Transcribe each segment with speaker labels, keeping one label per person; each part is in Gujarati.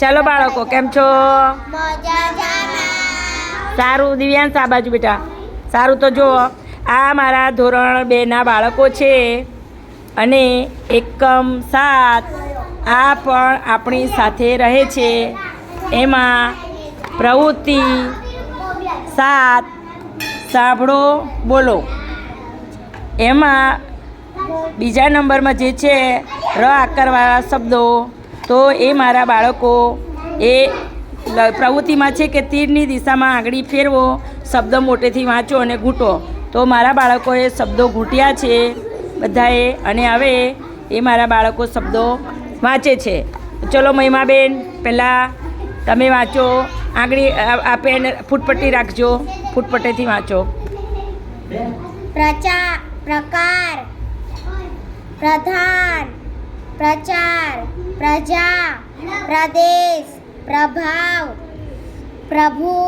Speaker 1: ચાલો બાળકો, કેમ છો? સારું. દિવ્યાંશ, આ બાજુ બેટા. સારું, તો જુઓ, આ મારા ધોરણ 2ના બાળકો છે અને એકમ 7 આ પણ આપણી સાથે રહે છે. એમાં પ્રવૃત્તિ 7 સાંભળો બોલો. એમાં બીજા નંબરમાં જે છે ર આકારવાળા શબ્દો, તો એ મારા બાળકો એ પ્રવૃત્તિમાં છે કે તીરની દિશામાં આંગળી ફેરવો, શબ્દો મોટેથી વાંચો અને ઘૂંટો. તો મારા બાળકોએ શબ્દો ઘૂંટ્યા છે બધાએ, અને હવે એ મારા બાળકો શબ્દો વાંચે છે. ચલો મહિમાબેન, પહેલાં તમે વાંચો. આંગળી આ પેન ફૂટપટ્ટી રાખજો, ફૂટપટ્ટીથી વાંચો.
Speaker 2: પ્રકાર, પ્રધાન, પ્રચાર, પ્રજા, પ્રદેશ, પ્રભાવ, પ્રભુ,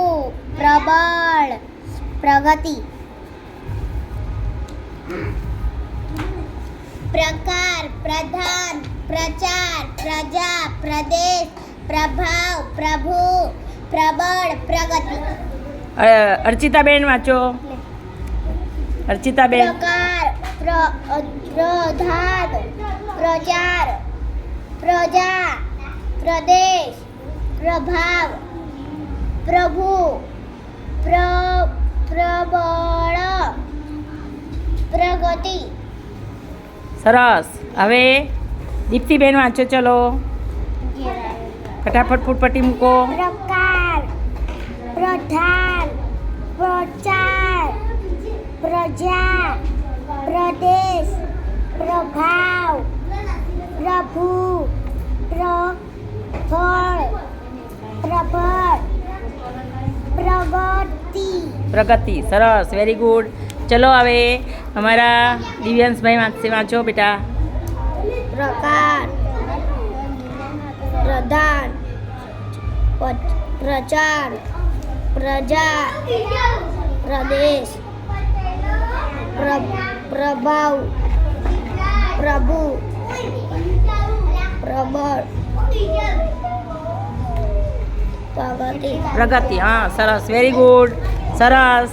Speaker 2: પ્રબળ, પ્રગતિ. પ્રકાર, પ્રધાન, પ્રચાર, પ્રજા, પ્રદેશ, પ્રભાવ, પ્રભુ, પ્રબળ, પ્રગતિ.
Speaker 1: અર્ચિતાબેન વાંચો. અર્ચિતાબેન.
Speaker 2: પ્રકાર, પ્રધાન, પ્રચાર, પ્રજા, પ્રદેશ, પ્રભાવ, પ્રભુ, પ્રબળ, પ્રગતિ.
Speaker 1: સરસ. હવે દીપ્તિબેન વાંચો. ચલો ફટાફટ ફૂટપટ્ટી મૂકો.
Speaker 2: પ્રકાર, પ્રધાન, પ્રચાર, પ્રજા, પ્રદેશ, પ્રભાવ, પ્રભુ, પ્રબળ, પ્રગતિ.
Speaker 1: પ્રગતિ. સરસ, વેરી ગુડ. ચલો હવે અમારા દિવ્યાંશભાઈ વાંચો બેટા.
Speaker 2: પ્રકાર, પ્રધાન, પ્રચાર, પ્રજા, પ્રદેશ, પ્રભાવ, પ્રભુ, પ્રબળ, પ્રગતિ.
Speaker 1: પ્રગતિ. હા, સરસ, વેરી ગુડ. સરસ.